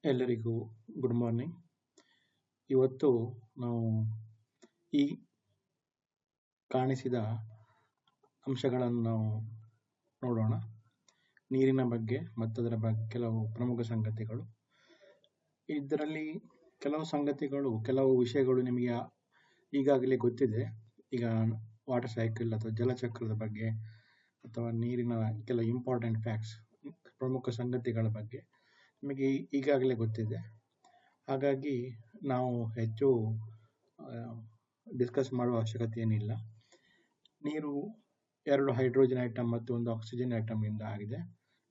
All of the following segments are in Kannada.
ಎಲ್ಲರಿಗೂ ಗುಡ್ ಮಾರ್ನಿಂಗ್. ಇವತ್ತು ನಾವು ಈ ಕಾಣಿಸಿದ ಅಂಶಗಳನ್ನು ನಾವು ನೋಡೋಣ. ನೀರಿನ ಬಗ್ಗೆ ಮತ್ತು ಅದರ ಬಗ್ಗೆ ಕೆಲವು ಪ್ರಮುಖ ಸಂಗತಿಗಳು. ಇದರಲ್ಲಿ ಕೆಲವು ವಿಷಯಗಳು ನಿಮಗೆ ಈಗಾಗಲೇ ಗೊತ್ತಿದೆ. ಈಗ ವಾಟರ್ ಸೈಕಲ್ ಅಥವಾ ಜಲಚಕ್ರದ ಬಗ್ಗೆ ಅಥವಾ ನೀರಿನ ಕೆಲವು ಇಂಪಾರ್ಟೆಂಟ್ ಫ್ಯಾಕ್ಟ್ಸ್, ಪ್ರಮುಖ ಸಂಗತಿಗಳ ಬಗ್ಗೆ ನಿಮಗೆ ಈಗಾಗಲೇ ಗೊತ್ತಿದೆ. ಹಾಗಾಗಿ ನಾವು ಹೆಚ್ಚು ಡಿಸ್ಕಸ್ ಮಾಡುವ ಅವಶ್ಯಕತೆ ಏನಿಲ್ಲ. ನೀರು 2 ಹೈಡ್ರೋಜನ್ ಐಟಮ್ ಮತ್ತು 1 ಆಕ್ಸಿಜನ್ ಐಟಮ್ ಇಂದ ಆಗಿದೆ.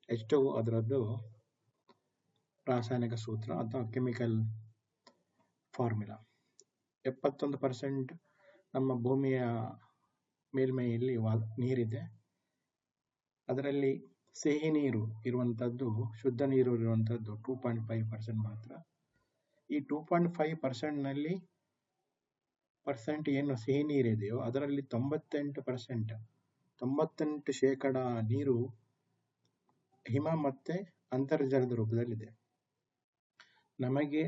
H2O ಅದರದ್ದು ರಾಸಾಯನಿಕ ಸೂತ್ರ ಅಥವಾ ಕೆಮಿಕಲ್ ಫಾರ್ಮುಲಾ. 71% ನಮ್ಮ ಭೂಮಿಯ ಮೇಲ್ಮೈಯಲ್ಲಿ ನೀರಿದೆ. ಅದರಲ್ಲಿ ಸಿಹಿ ನೀರು ಇರುವಂಥದ್ದು, ಶುದ್ಧ ನೀರು ಇರುವಂಥದ್ದು 2.5% ಮಾತ್ರ. ಈ 2.5% ಏನು ಸಿಹಿ ನೀರಿದೆಯೋ ಅದರಲ್ಲಿ 98% ನೀರು ಹಿಮ ಮತ್ತೆ ಅಂತರ್ಜಲದ ರೂಪದಲ್ಲಿದೆ. ನಮಗೆ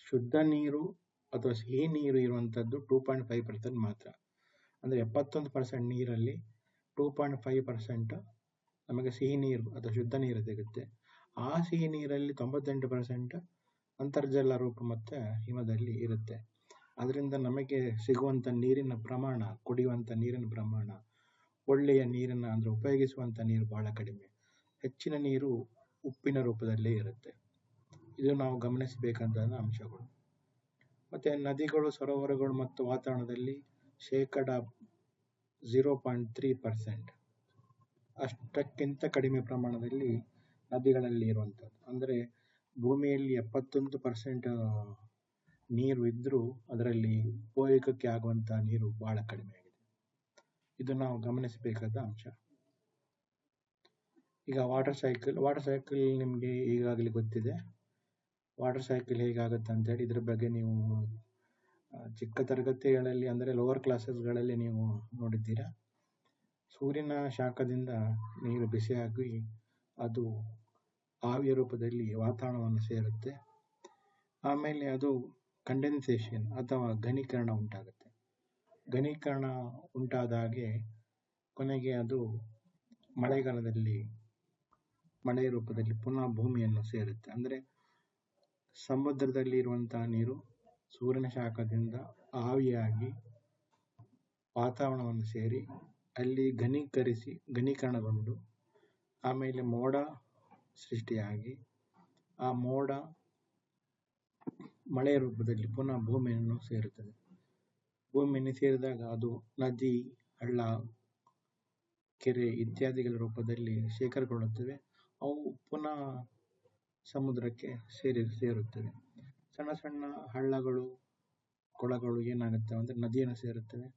ಶುದ್ಧ ನೀರು ಅಥವಾ ಸಿಹಿ ನೀರು ಇರುವಂಥದ್ದು 2.5% ಮಾತ್ರ. ಅಂದರೆ 71% ನೀರಲ್ಲಿ 2.5% ನಮಗೆ ಸಿಹಿ ನೀರು ಅಥವಾ ಶುದ್ಧ ನೀರು ಸಿಗುತ್ತೆ. ಆ ಸಿಹಿ ನೀರಲ್ಲಿ 98% ಅಂತರ್ಜಲ ರೂಪ ಮತ್ತು ಹಿಮದಲ್ಲಿ ಇರುತ್ತೆ. ಅದರಿಂದ ನಮಗೆ ಸಿಗುವಂಥ ನೀರಿನ ಪ್ರಮಾಣ, ಕುಡಿಯುವಂಥ ನೀರಿನ ಪ್ರಮಾಣ, ಒಳ್ಳೆಯ ನೀರನ್ನು ಅಂದರೆ ಉಪಯೋಗಿಸುವಂಥ ನೀರು ಬಹಳ ಕಡಿಮೆ. ಹೆಚ್ಚಿನ ನೀರು ಉಪ್ಪಿನ ರೂಪದಲ್ಲೇ ಇರುತ್ತೆ. ಇದು ನಾವು ಗಮನಿಸಬೇಕಾದ ಅಂಶಗಳು. ಮತ್ತು ನದಿಗಳು, ಸರೋವರಗಳು ಮತ್ತು ವಾತಾವರಣದಲ್ಲಿ 0.3% ಅಷ್ಟಕ್ಕಿಂತ ಕಡಿಮೆ ಪ್ರಮಾಣದಲ್ಲಿ ನದಿಗಳಲ್ಲಿ ಇರುವಂಥದ್ದು. ಅಂದರೆ ಭೂಮಿಯಲ್ಲಿ 71% ನೀರು ಇದ್ದರೂ ಅದರಲ್ಲಿ ಉಪಯೋಗಕ್ಕೆ ಆಗುವಂಥ ನೀರು ಬಹಳ ಕಡಿಮೆ ಆಗಿದೆ. ಇದು ನಾವು ಗಮನಿಸಬೇಕಾದ ಅಂಶ. ಈಗ ವಾಟರ್ ಸೈಕಲ್ ನಿಮಗೆ ಈಗಾಗಲೇ ಗೊತ್ತಿದೆ. ವಾಟರ್ ಸೈಕಲ್ ಹೇಗಾಗುತ್ತೆ ಅಂತೇಳಿ ಇದ್ರ ಬಗ್ಗೆ ನೀವು ಚಿಕ್ಕ ತರಗತಿಗಳಲ್ಲಿ ಅಂದರೆ ಲೋವರ್ ಕ್ಲಾಸಸ್ಗಳಲ್ಲಿ ನೀವು ನೋಡಿದ್ದೀರಾ. ಸೂರ್ಯನ ಶಾಖದಿಂದ ನೀರು ಬಿಸಿಯಾಗಿ ಅದು ಆವಿಯ ರೂಪದಲ್ಲಿ ವಾತಾವರಣವನ್ನು ಸೇರುತ್ತೆ. ಆಮೇಲೆ ಅದು ಕಂಡೆನ್ಸೇಷನ್ ಅಥವಾ ಘನೀಕರಣ ಉಂಟಾಗುತ್ತೆ. ಘನೀಕರಣ ಉಂಟಾದ ಹಾಗೆ ಕೊನೆಗೆ ಅದು ಮಳೆಗಾಲದಲ್ಲಿ ಮಳೆಯ ರೂಪದಲ್ಲಿ ಪುನಃ ಭೂಮಿಯನ್ನು ಸೇರುತ್ತೆ. ಅಂದರೆ ಸಮುದ್ರದಲ್ಲಿ ಇರುವಂತಹ ನೀರು ಸೂರ್ಯನ ಶಾಖದಿಂದ ಆವಿಯಾಗಿ ವಾತಾವರಣವನ್ನು ಸೇರಿ ಅಲ್ಲಿ ಘನೀಕರಣಗೊಂಡು ಆಮೇಲೆ ಮೋಡ ಸೃಷ್ಟಿಯಾಗಿ ಆ ಮೋಡ ಮಳೆಯ ರೂಪದಲ್ಲಿ ಪುನಃ ಭೂಮಿಯನ್ನು ಸೇರುತ್ತದೆ. ಭೂಮಿಯನ್ನು ಸೇರಿದಾಗ ಅದು ನದಿ, ಹಳ್ಳ, ಕೆರೆ ಇತ್ಯಾದಿಗಳ ರೂಪದಲ್ಲಿ ಶೇಖರಗೊಳ್ಳುತ್ತವೆ. ಅವು ಪುನಃ ಸಮುದ್ರಕ್ಕೆ ಸೇರುತ್ತವೆ. ಸಣ್ಣ ಸಣ್ಣ ಹಳ್ಳಗಳು, ಕೊಳಗಳು ಏನಾಗುತ್ತವೆ ಅಂದರೆ ನದಿಯನ್ನು ಸೇರುತ್ತವೆ.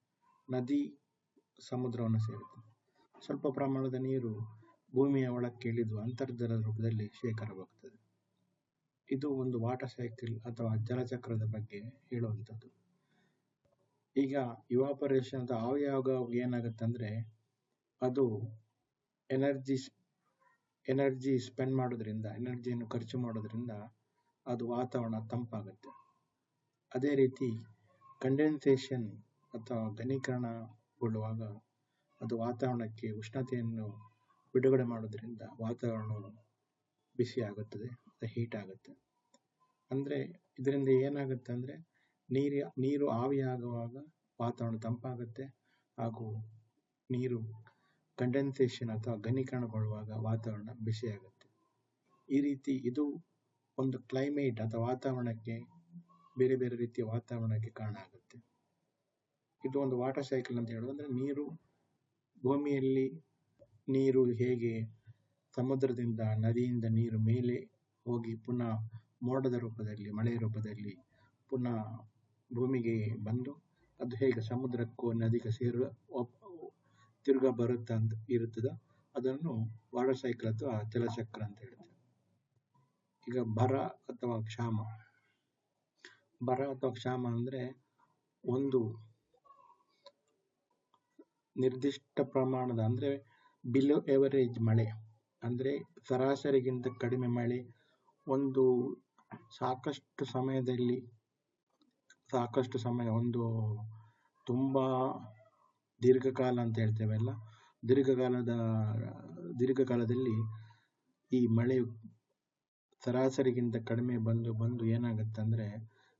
ನದಿ ಸಮುದ್ರವನ್ನು ಸೇರುತ್ತದೆ. ಸ್ವಲ್ಪ ಪ್ರಮಾಣದ ನೀರು ಭೂಮಿಯ ಒಳಕ್ಕೆ ಇಳಿದು ಅಂತರ್ಜಲದ ರೂಪದಲ್ಲಿ ಶೇಖರವಾಗುತ್ತದೆ. ಇದು ಒಂದು ವಾಟರ್ ಸೈಕಲ್ ಅಥವಾ ಜಲಚಕ್ರದ ಬಗ್ಗೆ ಹೇಳುವಂಥದ್ದು. ಈಗ ಇವಾಪರೇಷನ್ ಅಥವಾ ಆವಿಯಾಗ ಏನಾಗುತ್ತೆ ಅಂದರೆ ಅದು ಎನರ್ಜಿ ಸ್ಪೆಂಡ್ ಮಾಡೋದ್ರಿಂದ, ಎನರ್ಜಿಯನ್ನು ಖರ್ಚು ಮಾಡೋದ್ರಿಂದ ಅದು ವಾತಾವರಣ ತಂಪಾಗುತ್ತೆ. ಅದೇ ರೀತಿ ಕಂಡೆನ್ಸೇಷನ್ ಅಥವಾ ಘನೀಕರಣಗೊಳ್ಳುವಾಗ ಅದು ವಾತಾವರಣಕ್ಕೆ ಉಷ್ಣತೆಯನ್ನು ಬಿಡುಗಡೆ ಮಾಡೋದ್ರಿಂದ ವಾತಾವರಣವು ಬಿಸಿ ಆಗುತ್ತದೆ, ಹೀಟ್ ಆಗುತ್ತೆ. ಅಂದರೆ ಇದರಿಂದ ಏನಾಗುತ್ತೆ ಅಂದರೆ ನೀರು ಆವಿಯಾಗುವಾಗ ವಾತಾವರಣ ತಂಪಾಗುತ್ತೆ ಹಾಗೂ ನೀರು ಕಂಡೆನ್ಸೇಷನ್ ಅಥವಾ ಘನೀಕರಣಗೊಳ್ಳುವಾಗ ವಾತಾವರಣ ಬಿಸಿಯಾಗುತ್ತೆ. ಈ ರೀತಿ ಇದು ಒಂದು ಕ್ಲೈಮೇಟ್ ಅಥವಾ ವಾತಾವರಣಕ್ಕೆ, ಬೇರೆ ಬೇರೆ ರೀತಿಯ ವಾತಾವರಣಕ್ಕೆ ಕಾರಣ ಆಗುತ್ತೆ. ಇದು ಒಂದು ವಾಟರ್ ಸೈಕಲ್ ಅಂತ ಹೇಳೋದು. ಅಂದರೆ ನೀರು ಭೂಮಿಯಲ್ಲಿ ನೀರು ಹೇಗೆ ಸಮುದ್ರದಿಂದ, ನದಿಯಿಂದ ನೀರು ಮೇಲೆ ಹೋಗಿ ಪುನಃ ಮೋಡದ ರೂಪದಲ್ಲಿ, ಮಳೆಯ ರೂಪದಲ್ಲಿ ಪುನಃ ಭೂಮಿಗೆ ಬಂದು ಅದು ಹೇಗೆ ಸಮುದ್ರಕ್ಕೂ ನದಿಗೆ ತಿರುಗ ಬರುತ್ತಾ ಅಂತ ಇರುತ್ತದೋ ಅದನ್ನು ವಾಟರ್ ಸೈಕಲ್ ಅಥವಾ ಜಲಚಕ್ರ ಅಂತ ಹೇಳ್ತಾರೆ. ಈಗ ಬರ ಅಥವಾ ಕ್ಷಾಮ ಅಂದರೆ ಒಂದು ನಿರ್ದಿಷ್ಟ ಪ್ರಮಾಣದ ಅಂದರೆ ಬಿಲೋ ಎವರೇಜ್ ಮಳೆ, ಅಂದರೆ ಸರಾಸರಿಗಿಂತ ಕಡಿಮೆ ಮಳೆ ಒಂದು ಸಾಕಷ್ಟು ಸಮಯ ಒಂದು ತುಂಬ ದೀರ್ಘಕಾಲ ಅಂತ ಹೇಳ್ತೇವಲ್ಲ, ದೀರ್ಘಕಾಲದಲ್ಲಿ ಈ ಮಳೆಯು ಸರಾಸರಿಗಿಂತ ಕಡಿಮೆ ಬಂದು ಏನಾಗುತ್ತೆ ಅಂದರೆ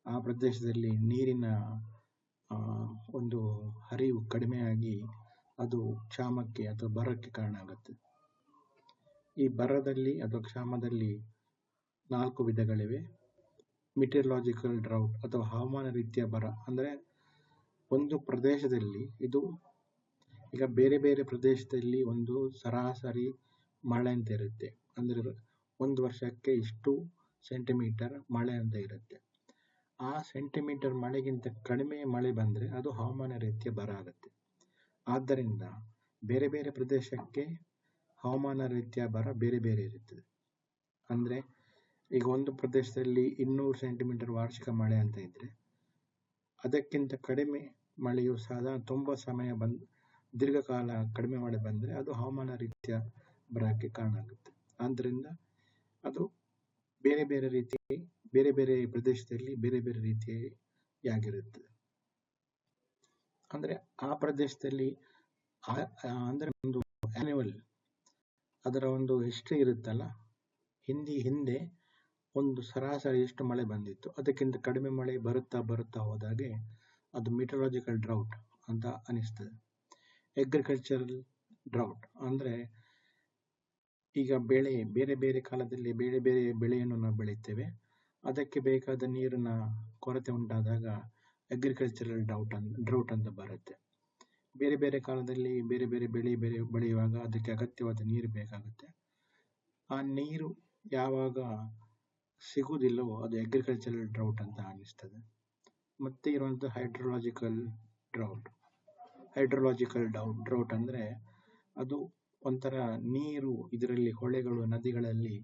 ಆ ಪ್ರದೇಶದಲ್ಲಿ ನೀರಿನ ಒಂದು ಹರಿವು ಕಡಿಮೆಯಾಗಿ ಅದು ಕ್ಷಾಮಕ್ಕೆ ಅಥವಾ ಬರಕ್ಕೆ ಕಾರಣ ಆಗುತ್ತೆ. ಈ ಬರದಲ್ಲಿ ಅಥವಾ ಕ್ಷಾಮದಲ್ಲಿ 4 ವಿಧಗಳಿವೆ. ಮಿಟೆರಲಾಜಿಕಲ್ ಡ್ರೌಟ್ ಅಥವಾ ಹವಾಮಾನ ರೀತಿಯ ಬರ ಅಂದರೆ ಒಂದು ಪ್ರದೇಶದಲ್ಲಿ ಇದು ಈಗ ಬೇರೆ ಬೇರೆ ಪ್ರದೇಶದಲ್ಲಿ ಒಂದು ಸರಾಸರಿ ಮಳೆ ಅಂತ ಇರುತ್ತೆ. ಅಂದರೆ ಒಂದು ವರ್ಷಕ್ಕೆ ಇಷ್ಟು ಸೆಂಟಿಮೀಟರ್ ಮಳೆ ಅಂತ ಇರುತ್ತೆ. ಆ ಸೆಂಟಿಮೀಟರ್ ಮಳೆಗಿಂತ ಕಡಿಮೆ ಮಳೆ ಬಂದರೆ ಅದು ಹವಾಮಾನ ರೀತಿಯ ಬರ ಆಗುತ್ತೆ. ಆದ್ದರಿಂದ ಬೇರೆ ಬೇರೆ ಪ್ರದೇಶಕ್ಕೆ ಹವಾಮಾನ ರೀತಿಯ ಬರ ಬೇರೆ ಬೇರೆ ಇರುತ್ತದೆ. ಅಂದರೆ ಈಗ ಒಂದು ಪ್ರದೇಶದಲ್ಲಿ 200 ಸೆಂಟಿಮೀಟರ್ ವಾರ್ಷಿಕ ಮಳೆ ಅಂತ ಇದ್ರೆ ಅದಕ್ಕಿಂತ ಕಡಿಮೆ ಮಳೆಯು ಸಾಧಾರಣ ತುಂಬ ಸಮಯ ದೀರ್ಘಕಾಲ ಕಡಿಮೆ ಮಳೆ ಬಂದರೆ ಅದು ಹವಾಮಾನ ರೀತಿಯ ಬರಕ್ಕೆ ಕಾರಣ ಆಗುತ್ತೆ. ಆದ್ದರಿಂದ ಅದು ಬೇರೆ ಬೇರೆ ಪ್ರದೇಶದಲ್ಲಿ ಬೇರೆ ಬೇರೆ ರೀತಿಯಾಗಿರುತ್ತದೆ. ಅಂದರೆ ಆ ಪ್ರದೇಶದಲ್ಲಿ ಅಂದರೆ ಒಂದು ಆನ್ಯುವಲ್ ಅದರ ಒಂದು ಹಿಸ್ಟ್ರಿ ಇರುತ್ತಲ್ಲ, ಹಿಂದೆ ಒಂದು ಸರಾಸರಿ ಎಷ್ಟು ಮಳೆ ಬಂದಿತ್ತು, ಅದಕ್ಕಿಂತ ಕಡಿಮೆ ಮಳೆ ಬರುತ್ತಾ ಹೋದಾಗೆ ಅದು ಮಿಟೆರಲಾಜಿಕಲ್ ಡ್ರೌಟ್ ಅಂತ ಅನಿಸ್ತದೆ. ಅಗ್ರಿಕಲ್ಚರಲ್ ಡ್ರೌಟ್ ಅಂದರೆ ಈಗ ಬೇರೆ ಬೇರೆ ಕಾಲದಲ್ಲಿ ಬೇರೆ ಬೇರೆ ಬೆಳೆಯನ್ನು ನಾವು ಬೆಳೆಯುತ್ತೇವೆ. ಅದಕ್ಕೆ ಬೇಕಾದ ನೀರಿನ ಕೊರತೆ ಉಂಟಾದಾಗ ಅಗ್ರಿಕಲ್ಚರಲ್ ಡ್ರೌಟ್ ಅಂತ ಬರುತ್ತೆ. ಬೇರೆ ಬೇರೆ ಕಾಲದಲ್ಲಿ ಬೇರೆ ಬೇರೆ ಬೆಳೆಯುವಾಗ ಅದಕ್ಕೆ ಅಗತ್ಯವಾದ ನೀರು ಬೇಕಾಗುತ್ತೆ. ಆ ನೀರು ಯಾವಾಗ ಸಿಗುವುದಿಲ್ಲವೋ ಅದು ಅಗ್ರಿಕಲ್ಚರಲ್ ಡ್ರೌಟ್ ಅಂತ ಅನಿಸ್ತದೆ. ಮತ್ತೆ ಇರುವಂತಹ ಹೈಡ್ರಲಾಜಿಕಲ್ ಡ್ರೌಟ್ ಅಂದರೆ ಅದು ಒಂಥರ ನೀರು ಇದರಲ್ಲಿ ಹೊಳೆಗಳು ನದಿಗಳಲ್ಲಿ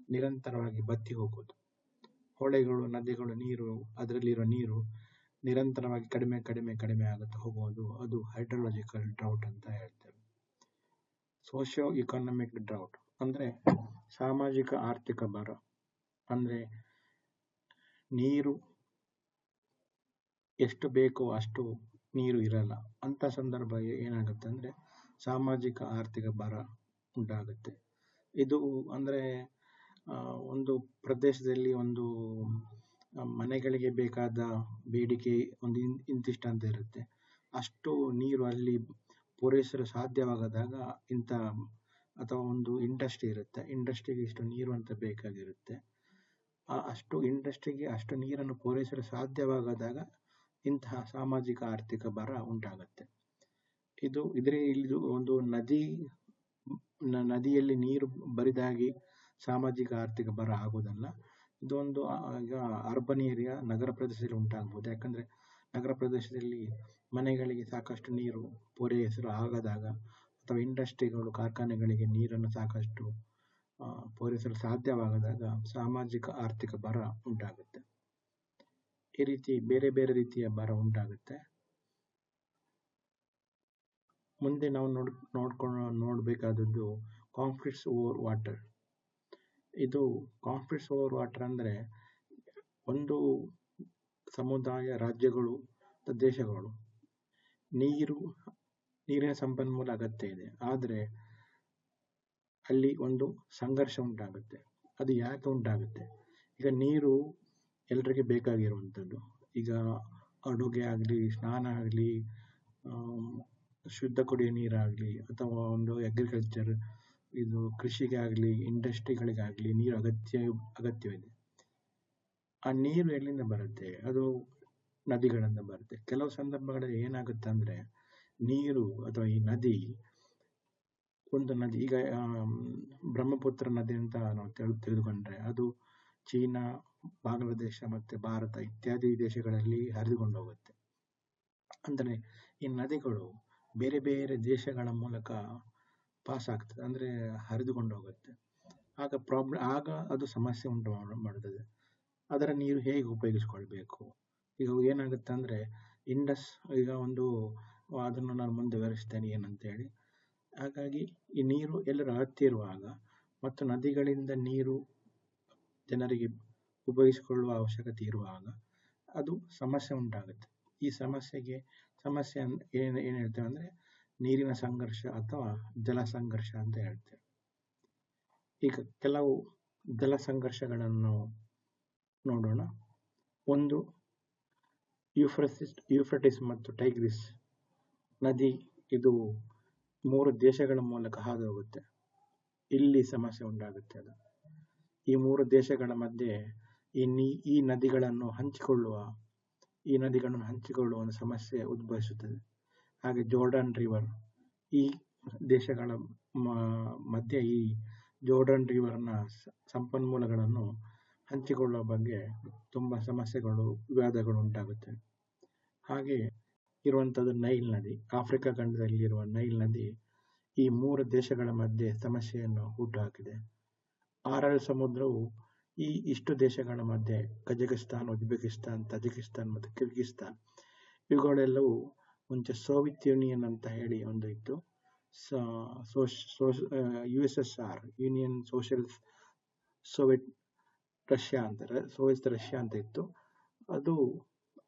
ನಿರಂತರವಾಗಿ ಬತ್ತಿ ಹೋಗೋದು. ಹೊಳೆಗಳು ನದಿಗಳು ನೀರು ಅದರಲ್ಲಿರೋ ನೀರು ನಿರಂತರವಾಗಿ ಕಡಿಮೆ ಆಗುತ್ತಾ ಹೋಗೋದು, ಅದು ಹೈಡ್ರಲಾಜಿಕಲ್ ಡ್ರೌಟ್ ಅಂತ ಹೇಳ್ತೇವೆ. ಸೋಷಿಯೋ ಇಕಾನಮಿಕ್ ಡ್ರೌಟ್ ಅಂದರೆ ಸಾಮಾಜಿಕ ಆರ್ಥಿಕ ಬರ. ಅಂದರೆ ನೀರು ಎಷ್ಟು ಬೇಕೋ ಅಷ್ಟು ನೀರು ಇರಲ್ಲ. ಅಂತ ಸಂದರ್ಭ ಏನಾಗುತ್ತೆ ಅಂದರೆ ಸಾಮಾಜಿಕ ಆರ್ಥಿಕ ಬರ ಉಂಟಾಗುತ್ತೆ. ಇದು ಅಂದರೆ ಒಂದು ಪ್ರದೇಶದಲ್ಲಿ ಒಂದು ಮನೆಗಳಿಗೆ ಬೇಕಾದ ಬೇಡಿಕೆ ಒಂದು ಇಂತಿಷ್ಟು ಅಂತ ಇರುತ್ತೆ. ಅಷ್ಟು ನೀರು ಅಲ್ಲಿ ಪೂರೈಸಲು ಸಾಧ್ಯವಾಗದಾಗ ಅಥವಾ ಒಂದು ಇಂಡಸ್ಟ್ರಿ ಇರುತ್ತೆ, ಇಂಡಸ್ಟ್ರಿಗೆ ಇಷ್ಟು ನೀರು ಅಂತ ಬೇಕಾಗಿರುತ್ತೆ. ಅಷ್ಟು ಇಂಡಸ್ಟ್ರಿಗೆ ಅಷ್ಟು ನೀರನ್ನು ಪೂರೈಸಲು ಸಾಧ್ಯವಾಗದಾಗ ಇಂತಹ ಸಾಮಾಜಿಕ ಆರ್ಥಿಕ ಬರ ಉಂಟಾಗುತ್ತೆ. ಇದು ಒಂದು ನದಿಯಲ್ಲಿ ನೀರು ಬರಿದಾಗಿ ಸಾಮಾಜಿಕ ಆರ್ಥಿಕ ಬರ ಆಗೋದಲ್ಲ. ಇದೊಂದು ಈಗ ಅರ್ಬನ್ ಏರಿಯಾ ನಗರ ಪ್ರದೇಶದಲ್ಲಿ ಉಂಟಾಗ್ಬೋದು. ಯಾಕಂದ್ರೆ ನಗರ ಪ್ರದೇಶದಲ್ಲಿ ಮನೆಗಳಿಗೆ ಸಾಕಷ್ಟು ನೀರು ಪೂರೈಸಲು ಆಗದಾಗ ಅಥವಾ ಇಂಡಸ್ಟ್ರಿಗಳು ಕಾರ್ಖಾನೆಗಳಿಗೆ ನೀರನ್ನು ಸಾಕಷ್ಟು ಪೂರೈಸಲು ಸಾಧ್ಯವಾಗದಾಗ ಸಾಮಾಜಿಕ ಆರ್ಥಿಕ ಬರ ಉಂಟಾಗುತ್ತೆ. ಈ ರೀತಿ ಬೇರೆ ಬೇರೆ ರೀತಿಯ ಬರ ಉಂಟಾಗುತ್ತೆ. ಮುಂದೆ ನಾವು ನೋಡಬೇಕಾದದ್ದು ಕಾನ್ಫ್ಲಿಕ್ಟ್ಸ್ ಓವರ್ ವಾಟರ್. ಇದು ಕಾನ್ಫ್ಲಿಕ್ಟ್ಸ್ ಓವರ್ ವಾಟರ್ ಅಂದರೆ ಒಂದು ಸಮುದಾಯ, ರಾಜ್ಯಗಳು, ದೇಶಗಳು ನೀರಿನ ಸಂಪನ್ಮೂಲ ಅಗತ್ಯ ಇದೆ, ಆದರೆ ಅಲ್ಲಿ ಒಂದು ಸಂಘರ್ಷ ಉಂಟಾಗುತ್ತೆ. ಅದು ಯಾಕೆ ಉಂಟಾಗುತ್ತೆ? ಈಗ ನೀರು ಎಲ್ರಿಗೆ ಬೇಕಾಗಿರುವಂಥದ್ದು. ಈಗ ಅಡುಗೆ ಆಗಲಿ, ಸ್ನಾನ ಆಗಲಿ, ಶುದ್ಧ ಕುಡಿಯೋ ನೀರಾಗಲಿ, ಅಥವಾ ಒಂದು ಅಗ್ರಿಕಲ್ಚರ್ ಇದು ಕೃಷಿಗೆ ಆಗಲಿ, ಇಂಡಸ್ಟ್ರಿಗಳಿಗಾಗಲಿ ನೀರು ಅಗತ್ಯವಿದೆ. ಆ ನೀರು ಎಲ್ಲಿಂದ ಬರುತ್ತೆ? ಅದು ನದಿಗಳಿಂದ ಬರುತ್ತೆ. ಕೆಲವು ಸಂದರ್ಭಗಳಲ್ಲಿ ಏನಾಗುತ್ತೆ ಅಂದರೆ ನೀರು ಅಥವಾ ಈ ಒಂದು ನದಿ ಈಗ ಬ್ರಹ್ಮಪುತ್ರ ನದಿ ಅಂತ ನಾವು ತಿಳಿದುಕೊಂಡ್ರೆ ಅದು ಚೀನಾ, ಬಾಂಗ್ಲಾದೇಶ ಮತ್ತು ಭಾರತ ಇತ್ಯಾದಿ ದೇಶಗಳಲ್ಲಿ ಹರಿದುಕೊಂಡು ಹೋಗುತ್ತೆ. ಅಂದರೆ ಈ ನದಿಗಳು ಬೇರೆ ಬೇರೆ ದೇಶಗಳ ಮೂಲಕ ಪಾಸ್ ಆಗ್ತದೆ, ಅಂದರೆ ಹರಿದುಕೊಂಡು ಹೋಗುತ್ತೆ. ಆಗ ಅದು ಸಮಸ್ಯೆ ಉಂಟು ಮಾಡುತ್ತದೆ. ಅದರ ನೀರು ಹೇಗೆ ಉಪಯೋಗಿಸ್ಕೊಳ್ಬೇಕು? ಈಗ ಏನಾಗುತ್ತೆ ಅಂದರೆ ಈಗ ಅದನ್ನು ನಾನು ಮುಂದೆ ವಿವರಿಸ್ತೇನೆ ಏನಂತೇಳಿ. ಹಾಗಾಗಿ ಈ ನೀರು ಎಲ್ಲರ ಅಗತ್ಯ ಇರುವಾಗ ಮತ್ತು ನದಿಗಳಿಂದ ನೀರು ಜನರಿಗೆ ಉಪಯೋಗಿಸಿಕೊಳ್ಳುವ ಅವಶ್ಯಕತೆ ಇರುವಾಗ ಅದು ಸಮಸ್ಯೆ ಉಂಟಾಗುತ್ತೆ. ಈ ಸಮಸ್ಯೆ ಏನು ಹೇಳ್ತೇವೆ ಅಂದರೆ ನೀರಿನ ಸಂಘರ್ಷ ಅಥವಾ ಜಲ ಸಂಘರ್ಷ ಅಂತ ಹೇಳ್ತೇವೆ. ಈಗ ಕೆಲವು ಜಲ ಸಂಘರ್ಷಗಳನ್ನು ನೋಡೋಣ. ಒಂದು, ಯೂಫ್ರಟಿಸ್ ಮತ್ತು ಟೈಗ್ರಿಸ್ ನದಿ, ಇದು 3 ದೇಶಗಳ ಮೂಲಕ ಹಾದು ಹೋಗುತ್ತೆ. ಇಲ್ಲಿ ಸಮಸ್ಯೆ ಉಂಟಾಗುತ್ತೆ. ಅದು ಈ 3 ದೇಶಗಳ ಮಧ್ಯೆ ಈ ನದಿಗಳನ್ನು ಹಂಚಿಕೊಳ್ಳುವ ಒಂದು ಸಮಸ್ಯೆ ಉದ್ಭವಿಸುತ್ತದೆ. ಹಾಗೆ ಜೋರ್ಡನ್ ರಿವರ್, ಈ ದೇಶಗಳ ಮಧ್ಯೆ ಈ ಜೋರ್ಡನ್ ರಿವರ್ನ ಸಂಪನ್ಮೂಲಗಳನ್ನು ಹಂಚಿಕೊಳ್ಳುವ ಬಗ್ಗೆ ತುಂಬ ಸಮಸ್ಯೆಗಳು, ವಿವಾದಗಳು ಉಂಟಾಗುತ್ತೆ. ಹಾಗೆ ಇರುವಂಥದ್ದು ನೈಲ್ ನದಿ, ಆಫ್ರಿಕಾ ಖಂಡದಲ್ಲಿರುವ ನೈಲ್ ನದಿ ಈ 3 ದೇಶಗಳ ಮಧ್ಯೆ ಸಮಸ್ಯೆಯನ್ನು ಹುಟ್ಟುಹಾಕಿದೆ. ಆರಲ್ ಸಮುದ್ರವು ಇಷ್ಟು ದೇಶಗಳ ಮಧ್ಯೆ ಕಜಕಿಸ್ತಾನ್, ಉಜ್ಬೇಕಿಸ್ತಾನ್, ತಜಿಕಿಸ್ತಾನ್ ಮತ್ತು ಕಿರ್ಗಿಸ್ತಾನ್, ಇವುಗಳೆಲ್ಲವೂ ಮುಂಚೆ ಸೋವಿಯತ್ ಯೂನಿಯನ್ ಅಂತ ಹೇಳಿ ಒಂದು ಇತ್ತು. USSR, union social Soviet Russia ಅಂತ ಇತ್ತು. ಅದು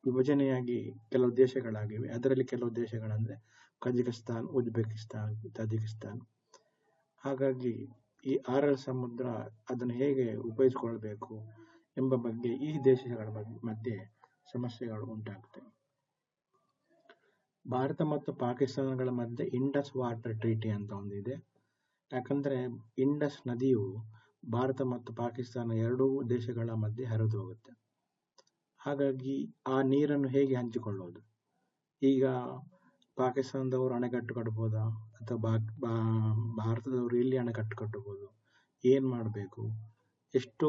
ವಿಭಜನೆಯಾಗಿ ಕೆಲವು ದೇಶಗಳಾಗಿವೆ. ಅದರಲ್ಲಿ ಕೆಲವು ದೇಶಗಳಂದ್ರೆ ಕಜಕಿಸ್ತಾನ್, ಉಜ್ಬೇಕಿಸ್ತಾನ್, ತಜಿಕಿಸ್ತಾನ್. ಹಾಗಾಗಿ ಈ ಆರಲ್ ಸಮುದ್ರ ಅದನ್ನು ಹೇಗೆ ಉಪಯೋಗಿಸಿಕೊಳ್ಬೇಕು ಎಂಬ ಬಗ್ಗೆ ಈ ದೇಶಗಳ ಮಧ್ಯೆ ಸಮಸ್ಯೆಗಳು ಉಂಟಾಗ್ತವೆ. ಭಾರತ ಮತ್ತು ಪಾಕಿಸ್ತಾನಗಳ ಮಧ್ಯೆ ಇಂಡಸ್ ವಾಟರ್ ಟ್ರೀಟಿ ಅಂತ ಒಂದಿದೆ. ಯಾಕಂದ್ರೆ ಇಂಡಸ್ ನದಿಯು ಭಾರತ ಮತ್ತು ಪಾಕಿಸ್ತಾನ ಎರಡೂ ದೇಶಗಳ ಮಧ್ಯೆ ಹರಿದು ಹೋಗುತ್ತೆ. ಹಾಗಾಗಿ ಆ ನೀರನ್ನು ಹೇಗೆ ಹಂಚಿಕೊಳ್ಳೋದು? ಈಗ ಪಾಕಿಸ್ತಾನದವರು ಅಣೆಕಟ್ಟು ಕಟ್ಬೋದಾ ಅಥವಾ ಭಾರತದವರು ಎಲ್ಲಿ ಅಣೆಕಟ್ಟು ಕಟ್ಟಬಹುದು? ಏನು ಮಾಡಬೇಕು? ಎಷ್ಟು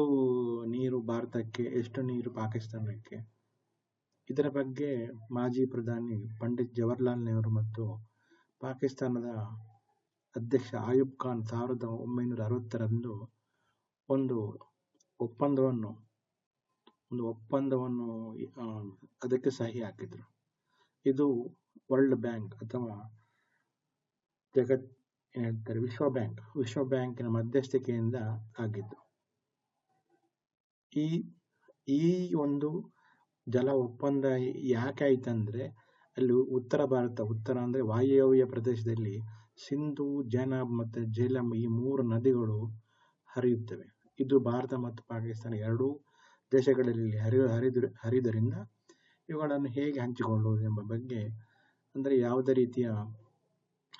ನೀರು ಭಾರತಕ್ಕೆ, ಎಷ್ಟು ನೀರು ಪಾಕಿಸ್ತಾನಕ್ಕೆ? ಇದರ ಬಗ್ಗೆ ಮಾಜಿ ಪ್ರಧಾನಿ ಪಂಡಿತ್ ಜವಾಹರ್ಲಾಲ್ ನೆಹರು ಮತ್ತು ಪಾಕಿಸ್ತಾನದ ಅಧ್ಯಕ್ಷ ಆಯೂಬ್ ಖಾನ್ 1960ರಂದು ಒಂದು ಒಪ್ಪಂದವನ್ನು ಅದಕ್ಕೆ ಸಹಿ ಹಾಕಿದ್ರು. ಇದು ವರ್ಲ್ಡ್ ಬ್ಯಾಂಕ್ ಅಥವಾ ವಿಶ್ವ ಬ್ಯಾಂಕಿನ ಮಧ್ಯಸ್ಥಿಕೆಯಿಂದ ಆಗಿದ್ದು. ಈ ಒಂದು ಜಲ ಒಪ್ಪಂದ ಯಾಕೆ ಆಯ್ತಂದ್ರೆ, ಅಲ್ಲಿ ಉತ್ತರ ಅಂದ್ರೆ ವಾಯವ್ಯ ಪ್ರದೇಶದಲ್ಲಿ ಸಿಂಧು, ಜನಾಬ್ ಮತ್ತು ಜೇಲಂ ಈ 3 ನದಿಗಳು ಹರಿಯುತ್ತವೆ. ಇದು ಭಾರತ ಮತ್ತು ಪಾಕಿಸ್ತಾನ ಎರಡೂ ದೇಶಗಳಲ್ಲಿ ಹರಿದರಿಂದ ಇವುಗಳನ್ನು ಹೇಗೆ ಹಂಚಿಕೊಳ್ಳುವುದು ಎಂಬ ಬಗ್ಗೆ, ಅಂದರೆ ಯಾವುದೇ ರೀತಿಯ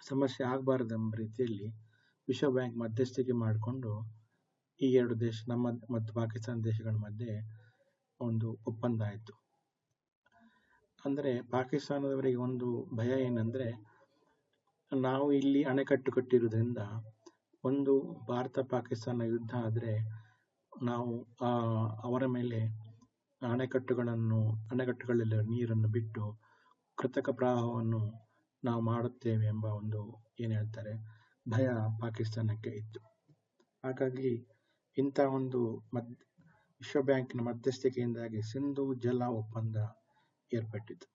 ಸಮಸ್ಯೆ ಆಗಬಾರದೆಂಬ ರೀತಿಯಲ್ಲಿ ವಿಶ್ವ ಬ್ಯಾಂಕ್ ಮಧ್ಯಸ್ಥಿಕೆ ಮಾಡಿಕೊಂಡು ಈ 2 ದೇಶ, ನಮ್ಮ ಮತ್ತು ಪಾಕಿಸ್ತಾನ ದೇಶಗಳ ಮಧ್ಯೆ ಒಂದು ಒಪ್ಪಂದ ಆಯಿತು. ಅಂದರೆ ಪಾಕಿಸ್ತಾನದವರಿಗೆ ಒಂದು ಭಯ ಏನಂದ್ರೆ, ನಾವು ಇಲ್ಲಿ ಅಣೆಕಟ್ಟು ಕಟ್ಟಿರುವುದರಿಂದ ಒಂದು ಭಾರತ ಪಾಕಿಸ್ತಾನ ಯುದ್ಧ ಆದರೆ ನಾವು ಅವರ ಮೇಲೆ ಅಣೆಕಟ್ಟುಗಳಲ್ಲಿ ನೀರನ್ನು ಬಿಟ್ಟು ಕೃತಕ ಪ್ರವಾಹವನ್ನು ನಾವು ಮಾಡುತ್ತೇವೆ ಎಂಬ ಒಂದು ಭಯ ಪಾಕಿಸ್ತಾನಕ್ಕೆ ಇತ್ತು. ಹಾಗಾಗಿ ಇಂಥ ಒಂದು ವಿಶ್ವ ಬ್ಯಾಂಕಿನ ಮಧ್ಯಸ್ಥಿಕೆಯಿಂದಾಗಿ ಸಿಂಧು ಜಲ ಒಪ್ಪಂದ ಏರ್ಪಟ್ಟಿತು.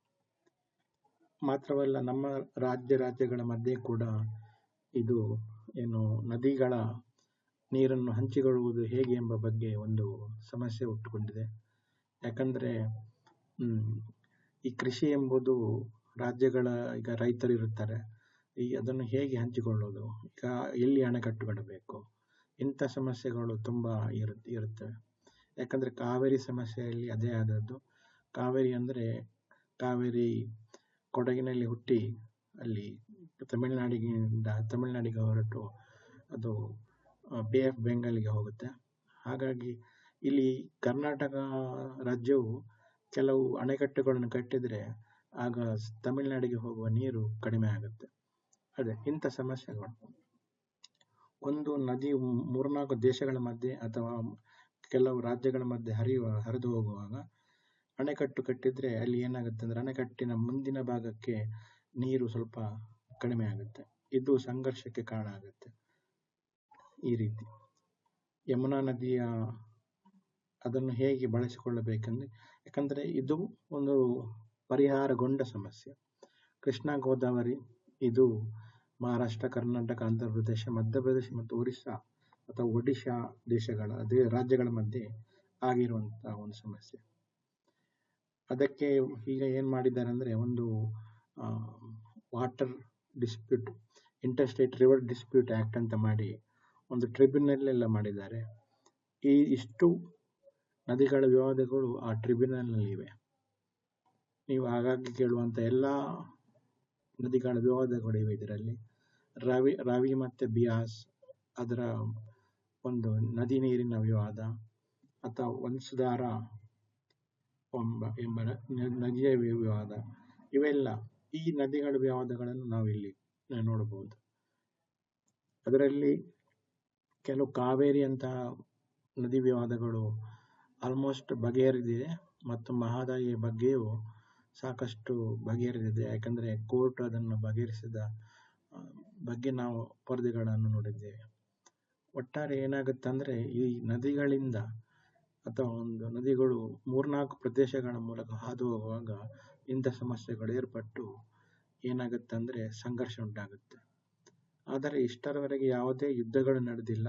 ಮಾತ್ರವಲ್ಲ, ನಮ್ಮ ರಾಜ್ಯಗಳ ಮಧ್ಯೆ ಕೂಡ ಇದು ನದಿಗಳ ನೀರನ್ನು ಹಂಚಿಕೊಳ್ಳುವುದು ಹೇಗೆ ಎಂಬ ಬಗ್ಗೆ ಒಂದು ಸಮಸ್ಯೆ ಹುಟ್ಟುಕೊಂಡಿದೆ. ಯಾಕಂದ್ರೆ ಈ ಕೃಷಿ ಎಂಬುದು ರಾಜ್ಯಗಳ, ಈಗ ರೈತರು ಇರುತ್ತಾರೆ, ಅದನ್ನು ಹೇಗೆ ಹಂಚಿಕೊಳ್ಳೋದು, ಈಗ ಎಲ್ಲಿ ಅಣೆಕಟ್ಟು ಕಟ್ಟಬೇಕು, ಇಂಥ ಸಮಸ್ಯೆಗಳು ತುಂಬಾ ಇರುತ್ತವೆ. ಯಾಕಂದ್ರೆ ಕಾವೇರಿ ಸಮಸ್ಯೆಯಲ್ಲಿ ಅದೇ ಆದದ್ದು. ಕಾವೇರಿ ಕೊಡಗಿನಲ್ಲಿ ಹುಟ್ಟಿ ಅಲ್ಲಿ ತಮಿಳುನಾಡಿಗೆ ಹೊರಟು ಅದು ಬೇ ಆಫ್ ಬೆಂಗಾಲ್ಗೆ ಹೋಗುತ್ತೆ. ಹಾಗಾಗಿ ಇಲ್ಲಿ ಕರ್ನಾಟಕ ರಾಜ್ಯವು ಕೆಲವು ಅಣೆಕಟ್ಟುಗಳನ್ನು ಕಟ್ಟಿದ್ರೆ ಆಗ ತಮಿಳುನಾಡಿಗೆ ಹೋಗುವ ನೀರು ಕಡಿಮೆ ಆಗುತ್ತೆ. ಅದೇ ಇಂಥ ಸಮಸ್ಯೆಗಳು. ಒಂದು ನದಿ 3-4 ದೇಶಗಳ ಮಧ್ಯೆ ಅಥವಾ ಕೆಲವು ರಾಜ್ಯಗಳ ಮಧ್ಯೆ ಹರಿದು ಹೋಗುವಾಗ ಅಣೆಕಟ್ಟು ಕಟ್ಟಿದ್ರೆ ಅಲ್ಲಿ ಏನಾಗುತ್ತೆ ಅಂದ್ರೆ ಅಣೆಕಟ್ಟಿನ ಮುಂದಿನ ಭಾಗಕ್ಕೆ ನೀರು ಸ್ವಲ್ಪ ಕಡಿಮೆ ಆಗುತ್ತೆ. ಇದು ಸಂಘರ್ಷಕ್ಕೆ ಕಾರಣ ಆಗುತ್ತೆ. ಈ ರೀತಿ ಯಮುನಾ ನದಿಯ ಅದನ್ನು ಹೇಗೆ ಬಳಸಿಕೊಳ್ಳಬೇಕೆಂದ್ರೆ, ಯಾಕಂದ್ರೆ ಇದು ಒಂದು ಪರಿಹಾರಗೊಂಡ ಸಮಸ್ಯೆ. ಕೃಷ್ಣಾ ಗೋದಾವರಿ ಇದು ಮಹಾರಾಷ್ಟ್ರ, ಕರ್ನಾಟಕ, ಆಂಧ್ರ ಪ್ರದೇಶ, ಮಧ್ಯಪ್ರದೇಶ ಮತ್ತು ಒರಿಸ್ಸಾ ಅಥವಾ ಒಡಿಶಾ ರಾಜ್ಯಗಳ ಮಧ್ಯೆ ಆಗಿರುವಂಥ ಒಂದು ಸಮಸ್ಯೆ. ಅದಕ್ಕೆ ಈಗ ಏನು ಮಾಡಿದ್ದಾರೆ ಅಂದರೆ, ಒಂದು water dispute, interstate river dispute act ಅಂತ ಮಾಡಿ ಒಂದು ಟ್ರಿಬ್ಯುನಲ್ ಎಲ್ಲ ಮಾಡಿದ್ದಾರೆ. ಇಷ್ಟು ನದಿಗಳ ವಿವಾದಗಳು ಆ ಟ್ರಿಬ್ಯುನಲ್ನಲ್ಲಿವೆ. ನೀವು ಆಗಾಗ್ಗೆ ಕೇಳುವಂಥ ಎಲ್ಲ ನದಿಗಳ ವಿವಾದಗಳಿವೆ ಇದರಲ್ಲಿ. ರಾವಿ ಮತ್ತು ಬಿಯಾಸ್, ಅದರ ಒಂದು ನದಿ ನೀರಿನ ವಿವಾದ, ಅಥವಾ ವಂಶಧಾರ ಎಂಬ ನದಿಯ ವಿವಾದ, ಇವೆಲ್ಲ ಈ ನದಿಗಳ ವಿವಾದಗಳನ್ನು ನಾವು ಇಲ್ಲಿ ನೋಡಬಹುದು. ಅದರಲ್ಲಿ ಕೆಲವು ಕಾವೇರಿಯಂತಹ ನದಿ ವಿವಾದಗಳು ಆಲ್ಮೋಸ್ಟ್ ಬಗೆಹರಿದಿದೆ, ಮತ್ತು ಮಹದಾಯಿ ಬಗ್ಗೆಯೂ ಸಾಕಷ್ಟು ಬಗೆಹರಿದಿದೆ. ಯಾಕಂದರೆ ಕೋರ್ಟ್ ಅದನ್ನು ಬಗೆಹರಿಸಿದ ಬಗ್ಗೆ ನಾವು ವರದಿಗಳನ್ನು ನೋಡಿದ್ದೇವೆ. ಒಟ್ಟಾರೆ ಏನಾಗುತ್ತಂದರೆ, ಈ ನದಿಗಳಿಂದ ಅಥವಾ ಒಂದು ನದಿಗಳು 3-4 ಪ್ರದೇಶಗಳ ಮೂಲಕ ಹಾದು ಹೋಗುವಾಗ ಇಂಥ ಸಮಸ್ಯೆಗಳು ಏರ್ಪಟ್ಟು ಏನಾಗುತ್ತಂದರೆ ಸಂಘರ್ಷ ಉಂಟಾಗುತ್ತೆ. ಆದರೆ ಇಷ್ಟರವರೆಗೆ ಯಾವುದೇ ಯುದ್ಧಗಳು ನಡೆದಿಲ್ಲ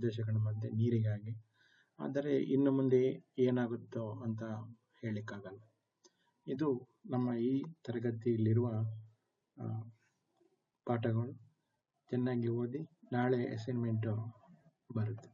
ದೇಶಗಳ ಮಧ್ಯೆ ನೀರಿಗಾಗಿ. ಆದರೆ ಇನ್ನು ಮುಂದೆ ಏನಾಗುತ್ತೋ ಅಂತ ಹೇಳಲಿಕ್ಕಾಗಲ್ಲ. ಇದು ನಮ್ಮ ಈ ತರಗತಿಯಲ್ಲಿರುವ ಪಾಠಗಳು. ಚೆನ್ನಾಗಿ ಓದಿ, ನಾಳೆ ಅಸೈನ್ಮೆಂಟು ಬರುತ್ತೆ.